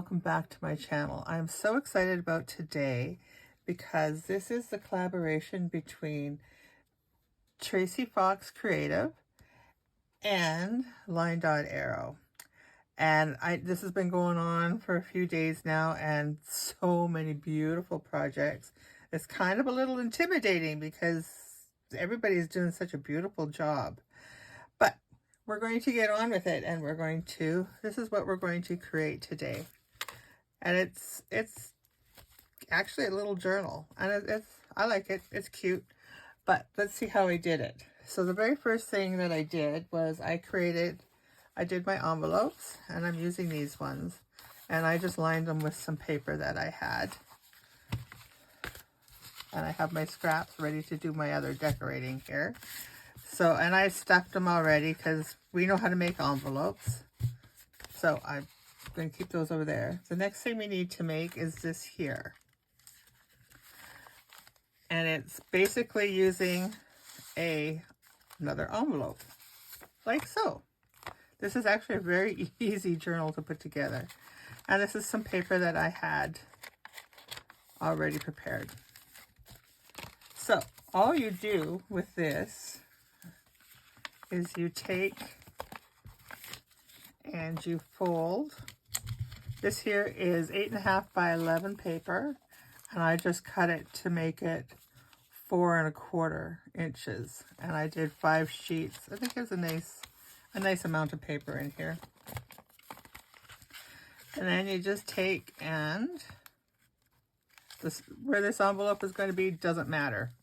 welcome back to my channel. I'm so excited about today because this is the collaboration between Tracie Fox Creative and Line Dot Arrow. And this has been going on for a few days now, and so many beautiful projects. It's kind of a little intimidating because everybody's doing such a beautiful job. But we're going to get on with it, and this is what we're going to create today. And it's actually a little journal, and I like it. It's cute. But let's see how I did it. So the very first thing that I did was I did my envelopes, and I'm using these ones, and I just lined them with some paper that I had. And I have my scraps ready to do my other decorating here. So, and I stuffed them already because we know how to make envelopes. So I'm going to keep those over there. The next thing we need to make is this here. And it's basically using another envelope, like so. This is actually a very easy journal to put together. And this is some paper that I had already prepared. So all you do with this is you take and you fold. This here is 8.5 by 11 paper, and I just cut it to make it 4¼ inches. And I did 5 sheets. I think there's a nice amount of paper in here. And then you just take and where this envelope is going to be doesn't matter.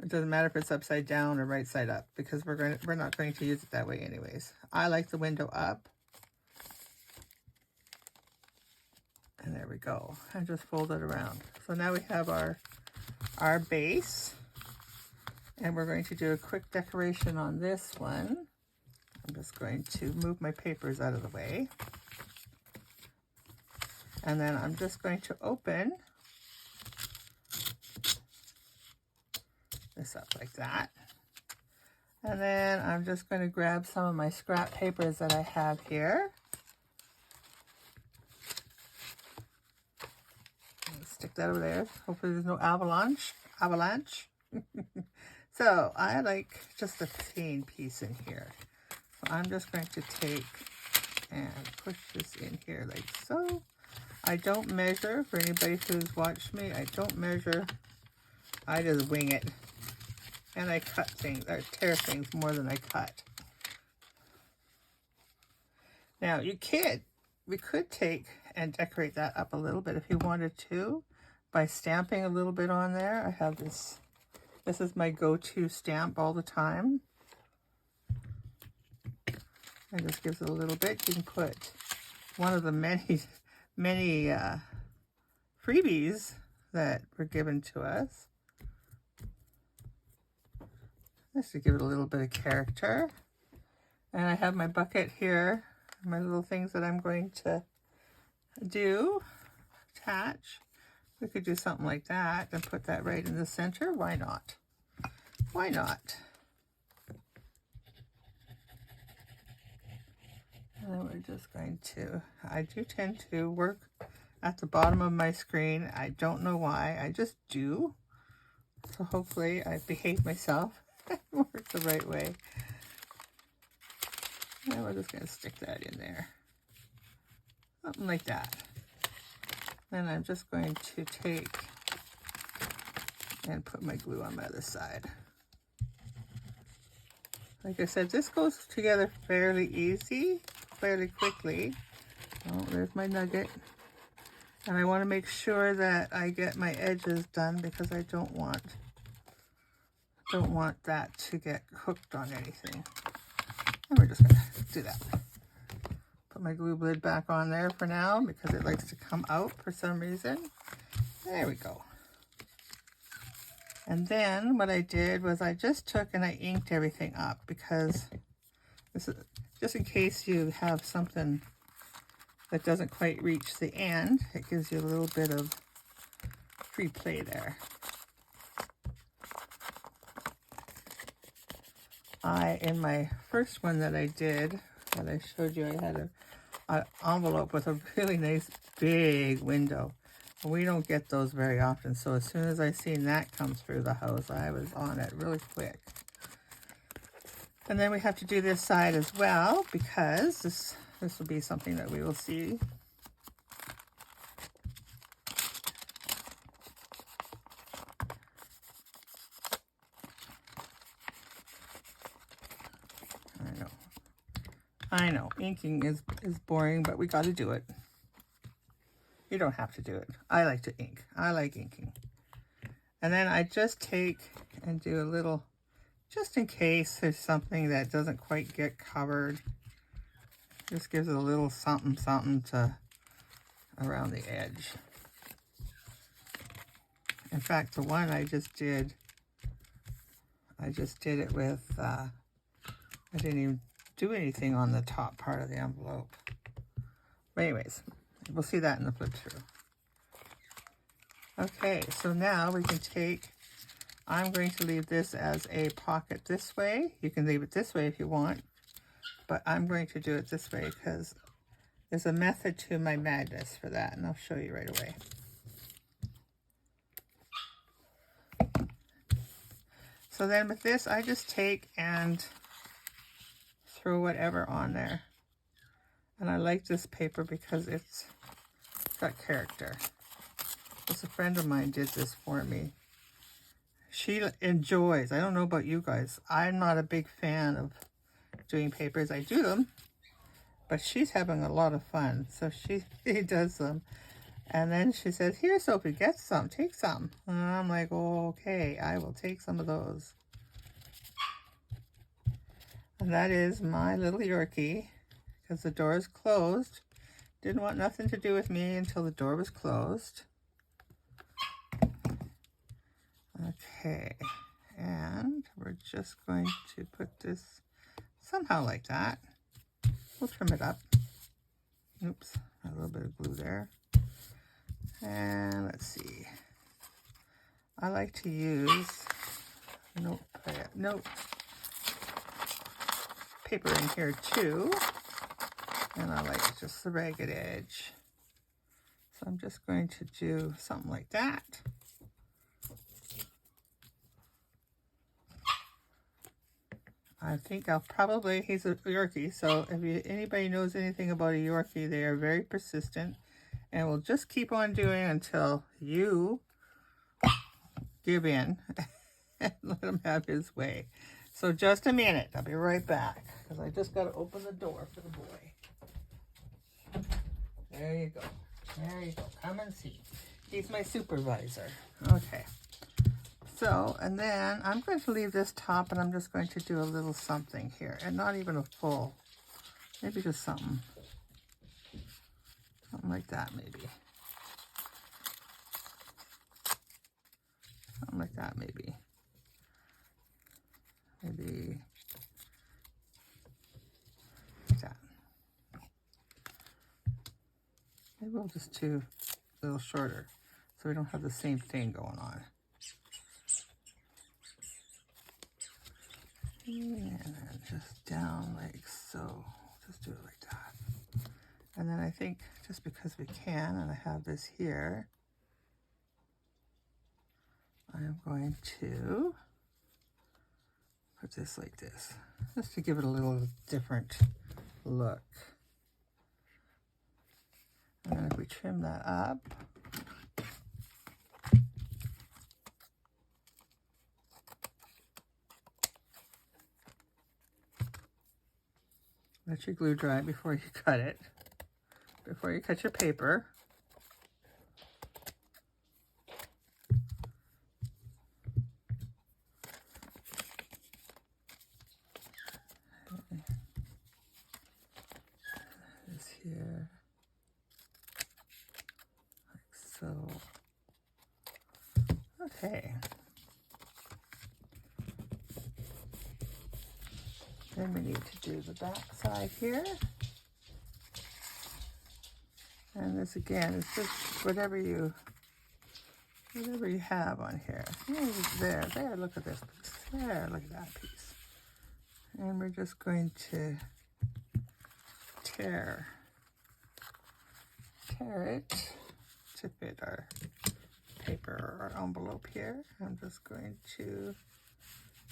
It doesn't matter if it's upside down or right side up, because we're not going to use it that way anyways. I like the window up. And there we go. I just fold it around. So now we have our base. And we're going to do a quick decoration on this one. I'm just going to move my papers out of the way. And then I'm just going to open this up like that. And then I'm just going to grab some of my scrap papers that I have here. Stick that over there. Hopefully there's no avalanche. So I like just a thin piece in here. So I'm just going to take and push this in here like so. I don't measure. For anybody who's watched me, I don't measure. I just wing it. And I cut things, or tear things more than I cut. Now we could take and decorate that up a little bit if you wanted to by stamping a little bit on there. I have this is my go-to stamp all the time. And this gives it a little bit. You can put one of the many freebies that were given to us. Just to give it a little bit of character. And I have my bucket here, my little things that I'm going to attach. We could do something like that and put that right in the center. Why not? Why not? And then we're just going to, I do tend to work at the bottom of my screen. I don't know why, I just do. So hopefully I behave myself. Work the right way. And we're just going to stick that in there. Something like that. Then I'm just going to take and put my glue on my other side. Like I said, this goes together fairly easy, fairly quickly. Oh, there's my nugget. And I want to make sure that I get my edges done because I don't want that to get hooked on anything. And we're just going to do that. Put my glue lid back on there for now because it likes to come out for some reason. There we go. And then what I did was I just took and I inked everything up because this is just in case you have something that doesn't quite reach the end. It gives you a little bit of free play there. In my first one that I did, that I showed you, I had envelope with a really nice big window. We don't get those very often, so as soon as I seen that come through the house, I was on it really quick. And then we have to do this side as well, because this will be something that we will see. I know, inking is boring, but we got to do it. You don't have to do it. I like to ink. I like inking. And then I just take and do a little, just in case there's something that doesn't quite get covered. Just gives it a little something to around the edge. In fact, the one I just did it with, I didn't even do anything on the top part of the envelope. But anyways, we'll see that in the flip through. Okay, so now we can take, I'm going to leave this as a pocket this way. You can leave it this way if you want, but I'm going to do it this way because there's a method to my madness for that, and I'll show you right away. So then with this, I just take and throw whatever on there. And I like this paper because it's got character. Just a friend of mine did this for me. She enjoys, I don't know about you guys, I'm not a big fan of doing papers. I do them, but she's having a lot of fun. So she does them. And then she says, here, Sophie, get some, take some. And I'm like, oh, okay, I will take some of those. And that is my little Yorkie, because the door is closed. Didn't want nothing to do with me until the door was closed. Okay, and we're just going to put this somehow like that. We'll trim it up. Oops, a little bit of glue there. And let's see. I like to use note paper in here too. And I like just the ragged edge. So I'm just going to do something like that. I think I'll probably, he's a Yorkie, so if anybody knows anything about a Yorkie, they are very persistent and will just keep on doing until you give in and let him have his way. So just a minute, I'll be right back, because I just got to open the door for the boy. There you go. There you go. Come and see. He's my supervisor. Okay. So, and then I'm going to leave this top, and I'm just going to do a little something here, and not even a full, maybe just something like that, maybe. Something like that, maybe. Maybe like that. Maybe we'll just do a little shorter, so we don't have the same thing going on. And then just down like so. Just do it like that. And then I think just because we can, and I have this here, I'm going to put this like this, just to give it a little different look. And then if we trim that up, let your glue dry before you cut it, before you cut your paper. This here, like so. Okay. Then we need to do the back side here. And this again is just whatever you have on here. There, look at this piece. There, look at that piece. And we're just going to tear tear it to fit our paper or our envelope here. I'm just going to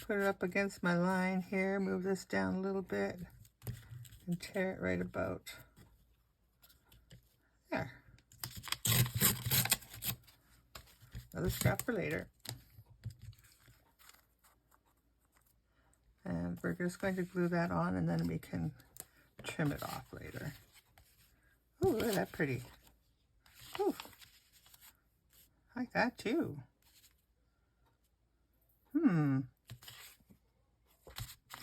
put it up against my line here, move this down a little bit, and tear it right about there. Another scrap for later. And we're just going to glue that on, and then we can trim it off later. Oh, look at that pretty. Oh, I like that too.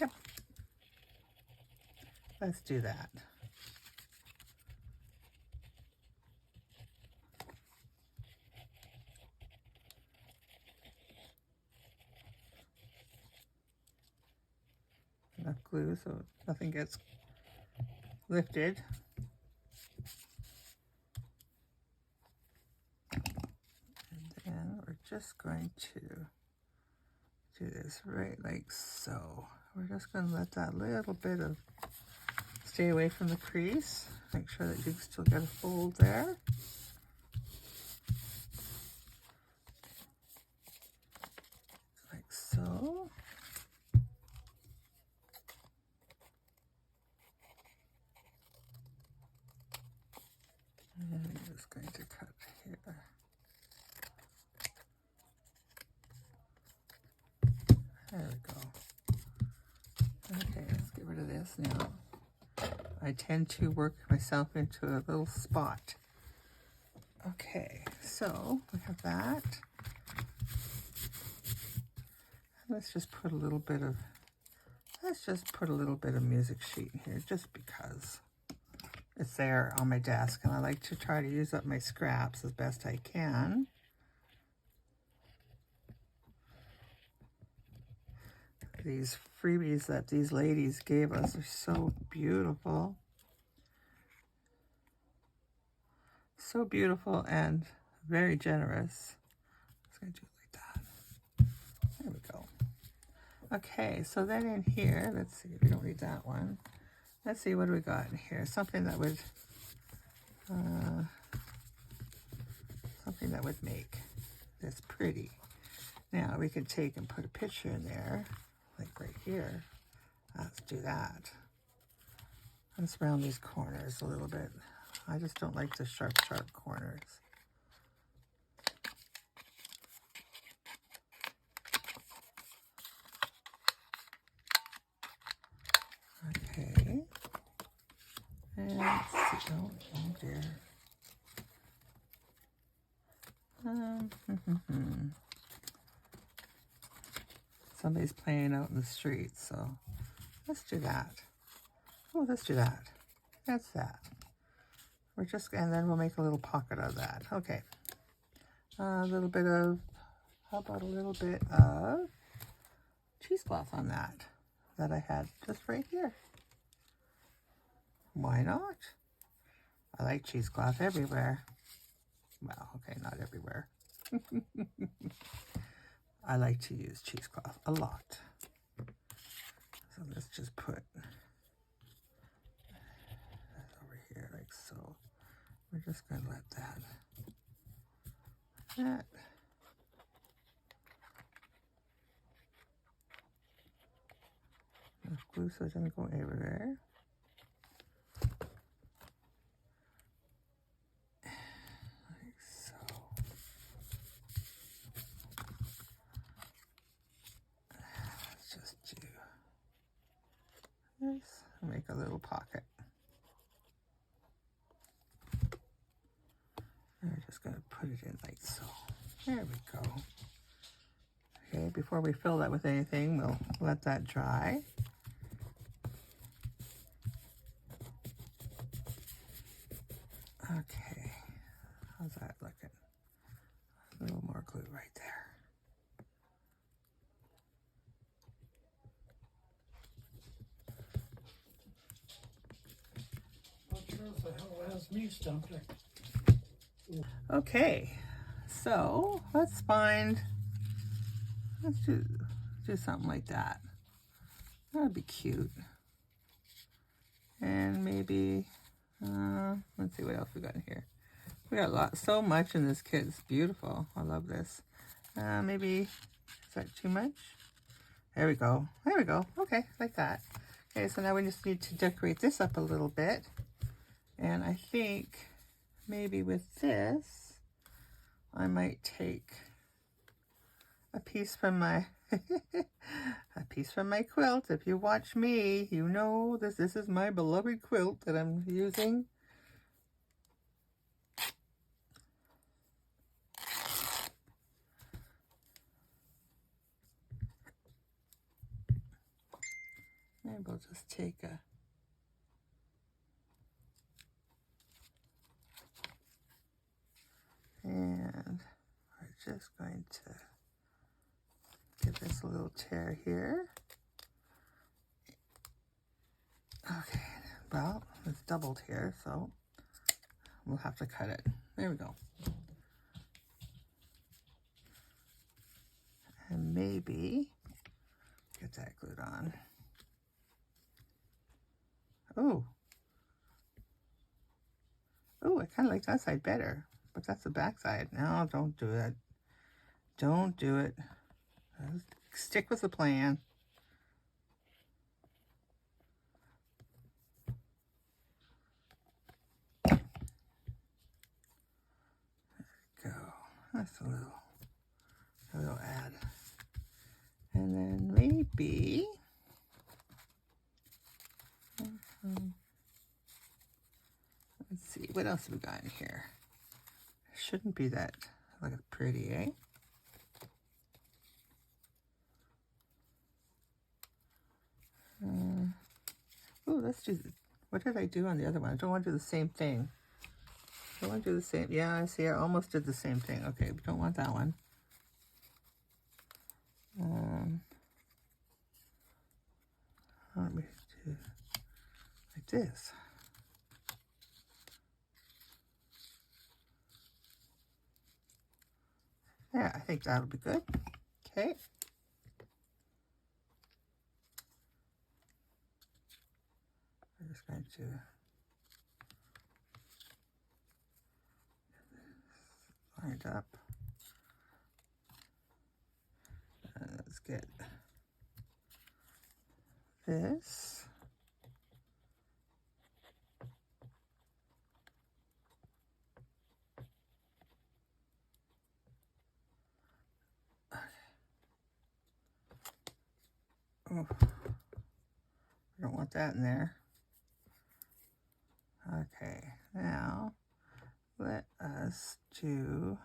Yep. Let's do that. Enough glue so nothing gets lifted. And then we're just going to do this right like so. We're just going to let that little bit of stay away from the crease. Make sure that you still get a fold there. Like so. And I'm just going to cut here. There we go. Okay, let's get rid of this now. I tend to work myself into a little spot. Okay, so we have that. Let's just put a little bit of music sheet here, just because it's there on my desk, and I like to try to use up my scraps as best I can. These freebies that these ladies gave us are so beautiful. So beautiful and very generous. Just gonna do it like that. There we go. Okay, so then in here, let's see, we don't need that one. Let's see, what do we got in here? Something that would make this pretty. Now we could take and put a picture in there, like right here. Let's do that. Let's round these corners a little bit. I just don't like the sharp corners. Okay. And let's see. Oh dear. Somebody's playing out in the street, so let's do that. Oh, let's do that. That's that. And then we'll make a little pocket of that. Okay. How about a little bit of cheesecloth on that I had just right here. Why not? I like cheesecloth everywhere. Well, okay, not everywhere. I like to use cheesecloth a lot. So let's just put that over here like so. We're just going to let that. Enough glue so it doesn't go everywhere. Like so. Let's just do this and make a little pocket. We're just going to put it in like so. There we go. Okay, before we fill that with anything, we'll let that dry. Okay, how's that looking? A little more glue right there. Not sure if the hell has me stumped. Okay, so let's do something like that. That'd be cute. And maybe, let's see what else we got in here. We got so much in this kit. It's beautiful. I love this. Maybe, is that too much? There we go. There we go. Okay, like that. Okay, so now we just need to decorate this up a little bit. And I think maybe with this, I might take a piece from my quilt. If you watch me, you know this is my beloved quilt that I'm using. Maybe we'll just take a and we're just going to give this a little tear here. Okay, well, it's doubled here, so we'll have to cut it. There we go. And maybe get that glued on. Oh, I kind of like that side better, but that's the back side. No, don't do it. Don't do it. Stick with the plan. There we go. That's a little add. And then maybe let's see, what else have we got in here? Shouldn't be that like pretty, eh? Oh, let's do, what did I do on the other one? I don't want to do the same thing. I don't want to do the same, yeah, I see, I almost did the same thing. Okay, we don't want that one. Let me do like this. Yeah, I think that'll be good. Okay. I'm just going to line it up. Let's get this. Oh, I don't want that in there. Okay, now let us do,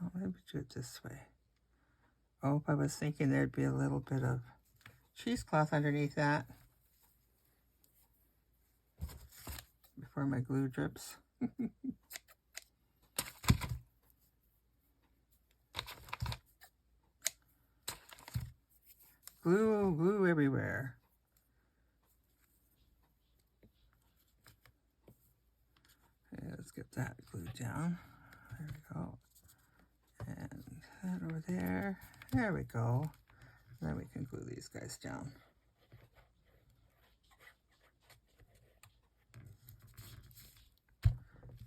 oh, maybe do it this way. Oh, I was thinking there'd be a little bit of cheesecloth underneath that before my glue drips. Glue everywhere. Okay, let's get that glued down. There we go. And that over there. There we go. Then we can glue these guys down.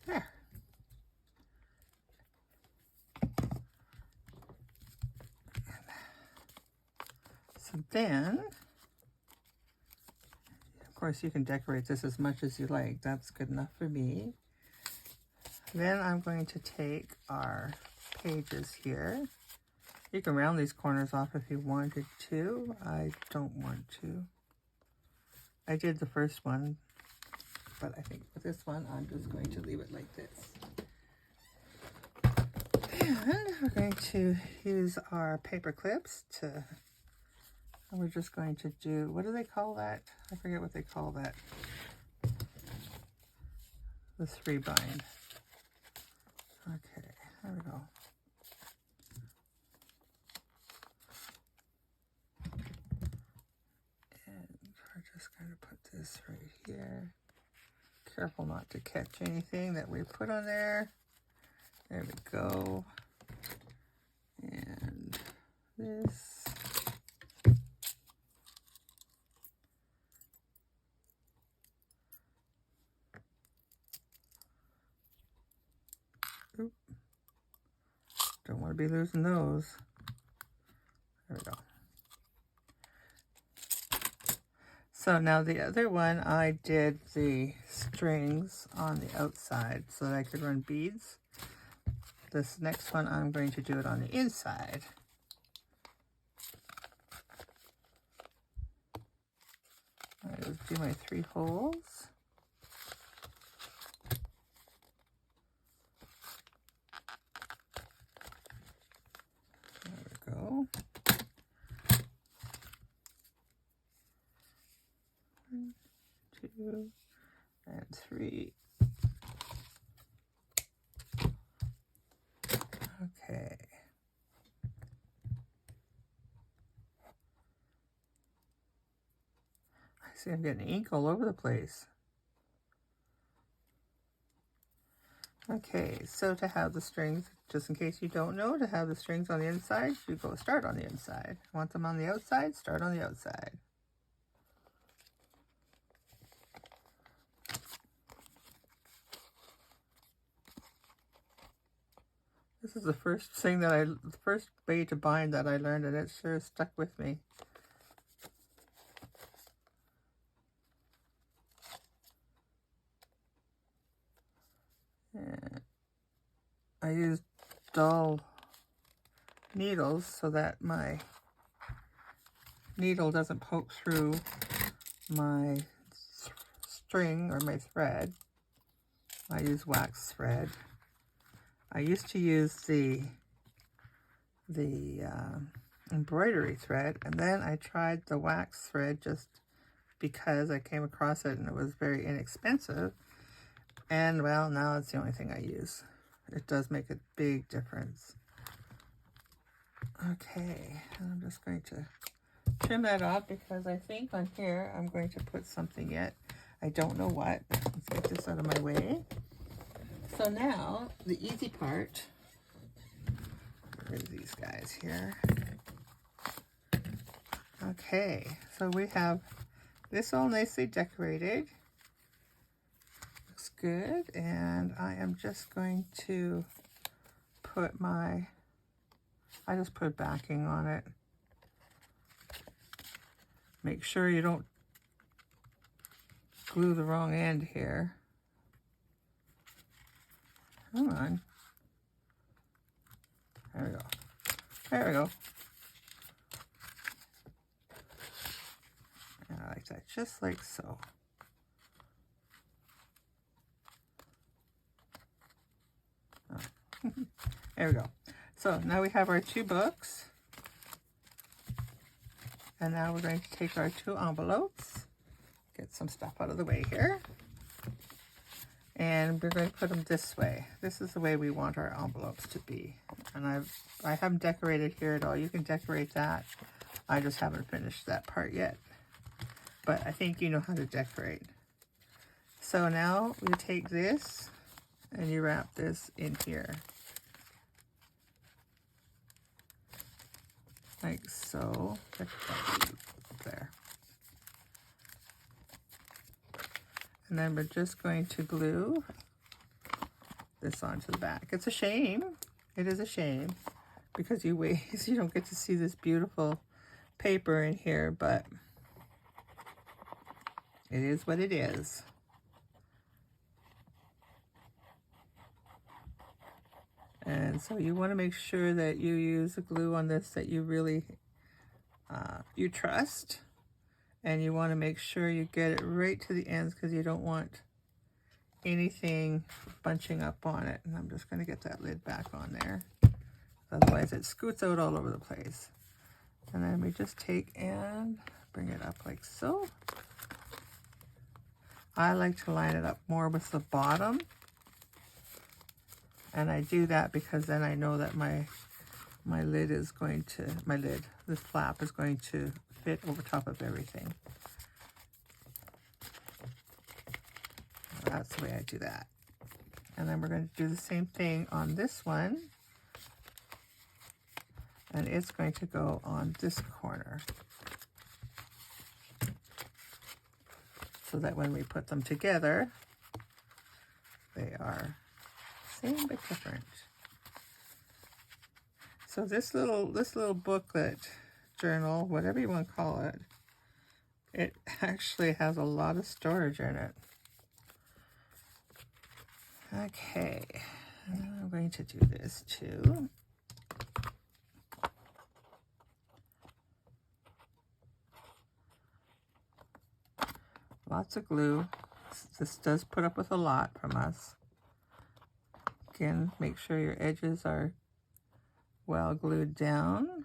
There. So then, of course, you can decorate this as much as you like. That's good enough for me. Then I'm going to take our pages here. You can round these corners off if you wanted to. I don't want to. I did the first one, but I think with this one, I'm just going to leave it like this. And we're going to use our paper clips to, and we're just going to do, what do they call that? I forget what they call that. The 3-bind. Okay, there we go. And we're just going to put this right here. Careful not to catch anything that we put on there. There we go. And this. want to be losing those. There we go. So now the other one, I did the strings on the outside so that I could run beads. This next one, I'm going to do it on the inside. I just do my 3 holes. There we go. 1, 2, and 3. Okay. I see I'm getting ink all over the place. Okay, so to have the strings, just in case you don't know, to have the strings on the inside, you go start on the inside. Want them on the outside? Start on the outside. This is the first thing that the first way to bind that I learned, and it sure stuck with me. And I used dull needles so that my needle doesn't poke through my string or my thread. I use wax thread. I used to use the embroidery thread, and then I tried the wax thread just because I came across it and it was very inexpensive. And well, now it's the only thing I use. It does make a big difference. Okay, I'm just going to trim that off because I think on here I'm going to put something yet. I don't know what. Let's get this out of my way. So now, the easy part, where are these guys here? Okay, so we have this all nicely decorated. Looks good, and I am just going to put I just put backing on it. Make sure you don't glue the wrong end here. Come on. There we go. There we go. And I like that, just like so. Oh. There we go. So now we have our 2 books. And now we're going to take our 2 envelopes. Get some stuff out of the way here. And we're going to put them this way. This is the way we want our envelopes to be. And I haven't decorated here at all. You can decorate that. I just haven't finished that part yet. But I think you know how to decorate. So now we take this and you wrap this in here. Like so. There. And then we're just going to glue this onto the back. It's a shame. It is a shame because you don't get to see this beautiful paper in here, but it is what it is. And so you want to make sure that you use a glue on this that you really you trust. And you want to make sure you get it right to the ends because you don't want anything bunching up on it. And I'm just going to get that lid back on there. Otherwise it scoots out all over the place. And then we just take and bring it up like so. I like to line it up more with the bottom. And I do that because then I know that my lid is going to, this flap is going to fit over top of everything. That's the way I do that. And then we're going to do the same thing on this one. And it's going to go on this corner. So that when we put them together, they are same but different. So this little booklet, journal, whatever you want to call it, it actually has a lot of storage in it. Okay, I'm going to do this too. Lots of glue. This does put up with a lot from us. Again, make sure your edges are well glued down.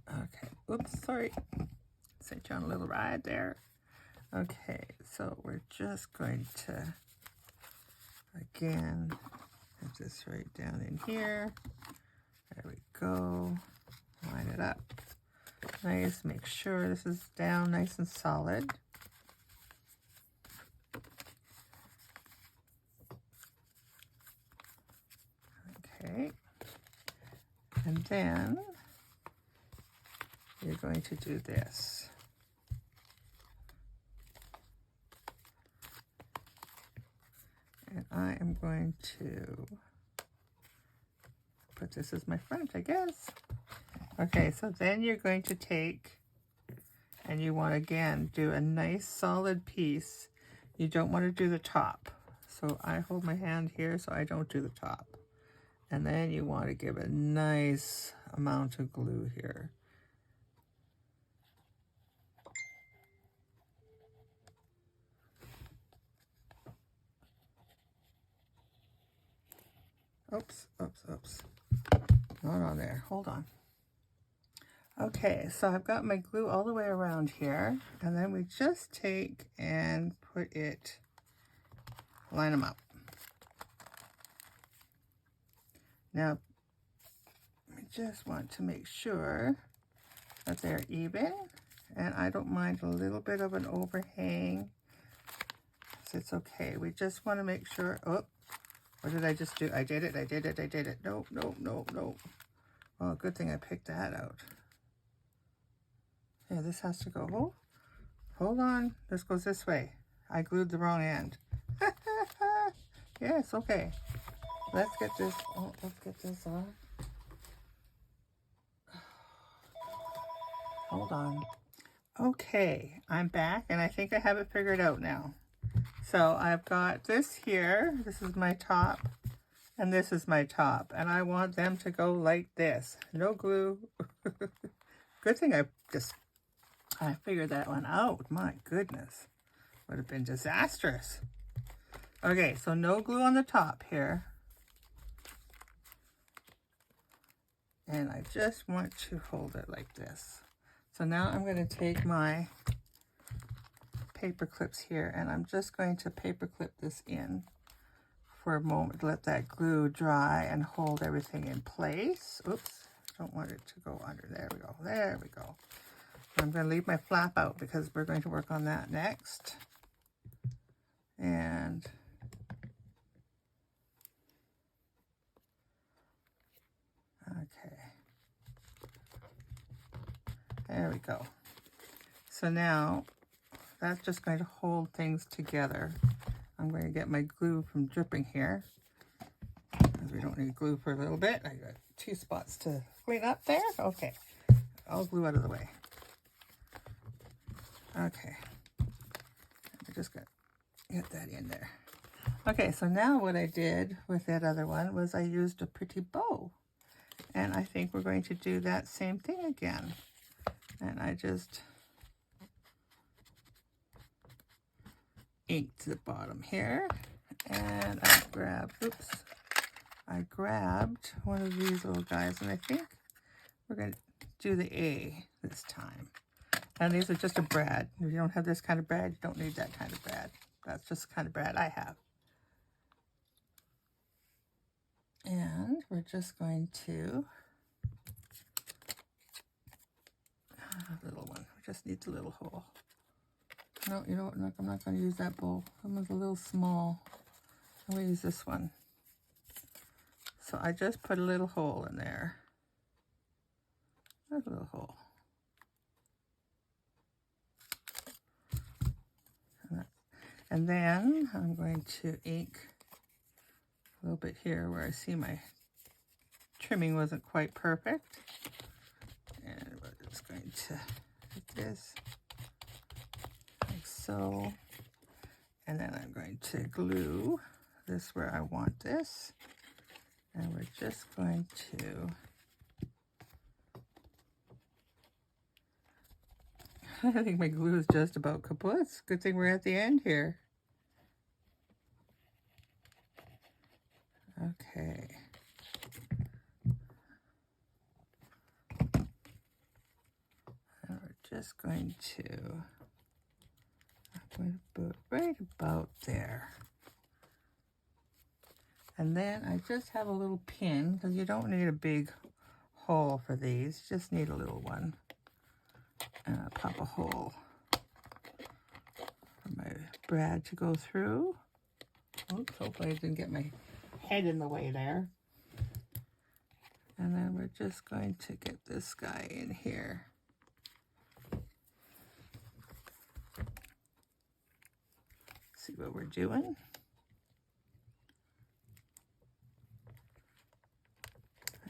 Okay, oops, sorry. Sent you on a little ride there. Okay, so we're just going to, again, put this right down in here. There we go. Line it up. Nice, make sure this is down nice and solid. Okay. And then you're going to do this. And I am going to put this as my front, I guess. Okay, so then you're going to take, and you want to again do a nice solid piece. You don't want to do the top. So I hold my hand here so I don't do the top. And then you want to give a nice amount of glue here. Oops, oops, oops. Not on there. Hold on. Okay, so I've got my glue all the way around here, and then we just take and put it, line them up. Now, I just want to make sure that they're even, and I don't mind a little bit of an overhang. So it's okay. We just want to make sure, oh, what did I just do? I did it, I did it, I did it. No, no, no, no. Oh, good thing I picked that out. Yeah, this has to go. Oh, hold on. This goes this way. I glued the wrong end. Yes, okay. Let's get this. Oh, let's get this off. Hold on. Okay, I'm back, and I think I have it figured out now. So I've got this here. This is my top, and this is my top, and I want them to go like this. No glue. Good thing I figured that one out. My goodness. Would have been disastrous. Okay, so no glue on the top here. And I just want to hold it like this. So now I'm going to take my paper clips here, and I'm just going to paper clip this in for a moment. Let that glue dry and hold everything in place. Oops, don't want it to go under. There we go. There we go. I'm going to leave my flap out because we're going to work on that next. And okay, there we go. So now that's just going to hold things together. I'm going to get my glue from dripping here, because we don't need glue for a little bit. I got 2 spots to clean up there. Okay, all glue out of the way. Okay, I just got to get that in there. Okay, so now what I did with that other one was I used a pretty bow. And I think we're going to do that same thing again. And I just inked the bottom here. And I grabbed one of these little guys, and I think we're going to do the A this time. And these are just a brad. If you don't have this kind of brad, you don't need that kind of brad. That's just the kind of brad I have. And we're just going to, a little one. We just need the little hole. No, you know what? I'm not going to use that bowl. That one's a little small. I'm going to use this one. So I just put a little hole in there. A little hole. And then I'm going to ink a little bit here where I see my trimming wasn't quite perfect. And we're just going to hit this like so. And then I'm going to glue this where I want this. And we're just going to, I think my glue is just about kaput. Good thing we're at the end here. Okay. And we're just going to, I'm going to put right about there. And then I just have a little pin, because you don't need a big hole for these, you just need a little one. And I'll pop a hole for my brad to go through. Oops, hopefully I didn't get my head in the way there. And then we're just going to get this guy in here. See what we're doing.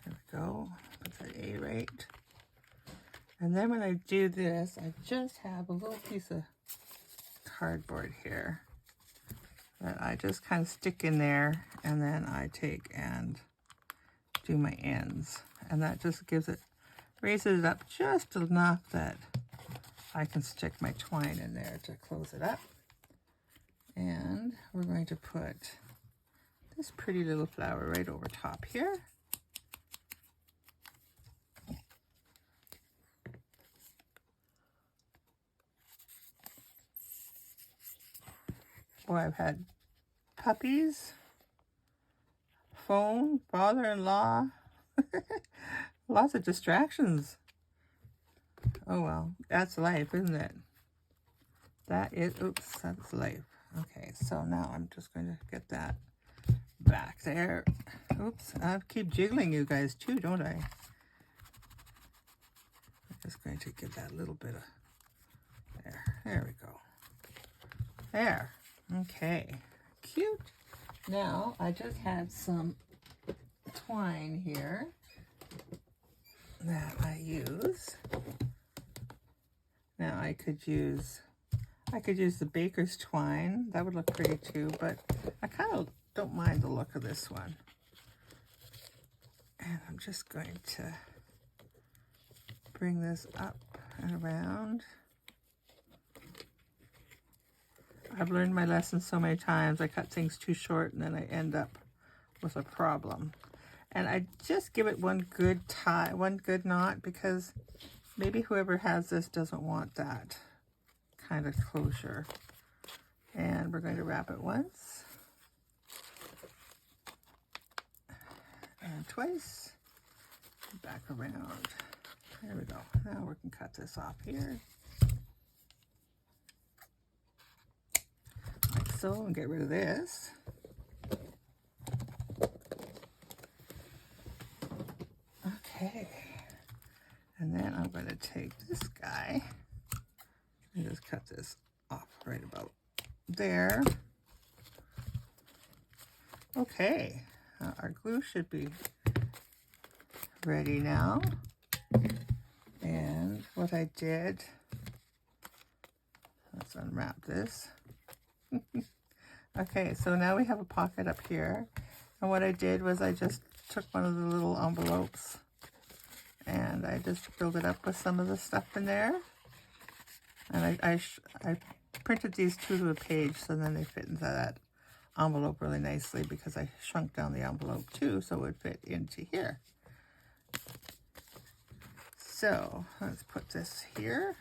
There we go. Put that A right. And then when I do this, I just have a little piece of cardboard here that I just kind of stick in there, and then I take and do my ends. And that just gives it, raises it up just enough that I can stick my twine in there to close it up. And we're going to put this pretty little flower right over top here. Boy, I've had puppies, phone, father-in-law, lots of distractions. Oh well, that's life, isn't it? That is, oops, that's life. Okay, so now I'm just going to get that back there. Oops, I keep jiggling you guys too, don't I? I'm just going to get that little bit of, there we go. There. Okay, cute. Now, I just had some twine here that I use. Now, I could use the baker's twine. That would look pretty too, but I kind of don't mind the look of this one. And I'm just going to bring this up and around. I've learned my lesson so many times. I cut things too short and then I end up with a problem. And I just give it one good tie, one good knot, because maybe whoever has this doesn't want that kind of closure. And we're going to wrap it once and twice, back around. There we go. Now we can cut this off here. Like so, and get rid of this. Okay. And then I'm going to take this guy and just cut this off right about there. Okay. Our glue should be ready now. And what I did, let's unwrap this. Okay, so now we have a pocket up here. And what I did was I just took one of the little envelopes and I just filled it up with some of the stuff in there. And I printed these two to a page, so then they fit into that envelope really nicely, because I shrunk down the envelope too so it would fit into here. So let's put this here.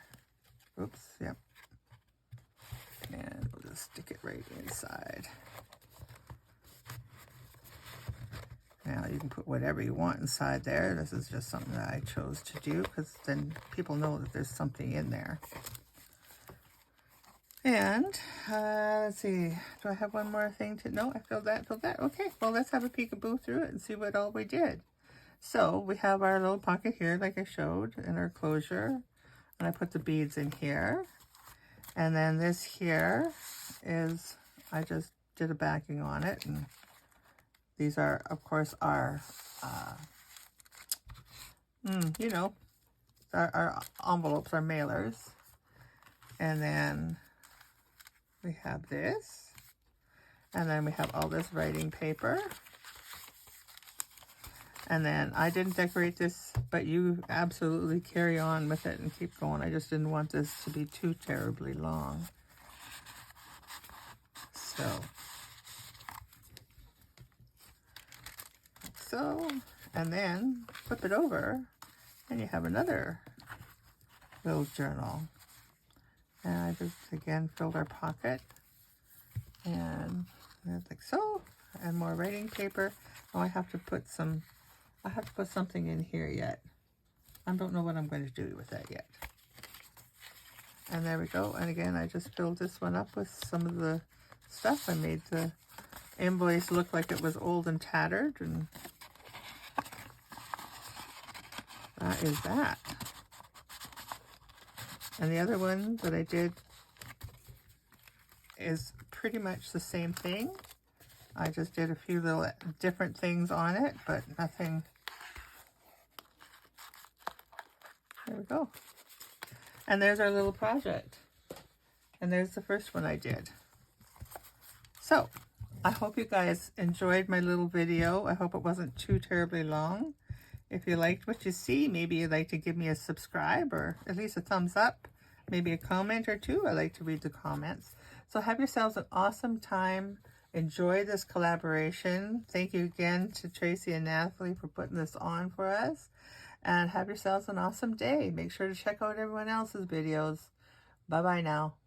Oops, yep. And we'll just stick it right inside. Now you can put whatever you want inside there. This is just something that I chose to do, because then people know that there's something in there. And let's see, do I have one more thing to, no, I filled that. Okay, well, let's have a peekaboo through it and see what all we did. So we have our little pocket here, like I showed, and our closure. And I put the beads in here. And then this here is, I just did a backing on it, and these are, of course, our, you know, our envelopes, our mailers. And then we have this, and then we have all this writing paper. And then I didn't decorate this, but you absolutely carry on with it and keep going. I just didn't want this to be too terribly long. So, and then flip it over, and you have another little journal. And I just, again, filled our pocket, and like so, and more writing paper. Oh, I have to put something in here yet. I don't know what I'm going to do with that yet. And there we go. And again, I just filled this one up with some of the stuff. I made the invoice look like it was old and tattered, and that is that. And the other one that I did is pretty much the same thing. I just did a few little different things on it, but nothing. There we go. And there's our little project. And there's the first one I did. So, I hope you guys enjoyed my little video. I hope it wasn't too terribly long. If you liked what you see, maybe you'd like to give me a subscribe or at least a thumbs up, maybe a comment or two. I like to read the comments. So have yourselves an awesome time. Enjoy this collaboration. Thank you again to Tracie and Nathalie for putting this on for us. And have yourselves an awesome day. Make sure to check out everyone else's videos. Bye-bye now.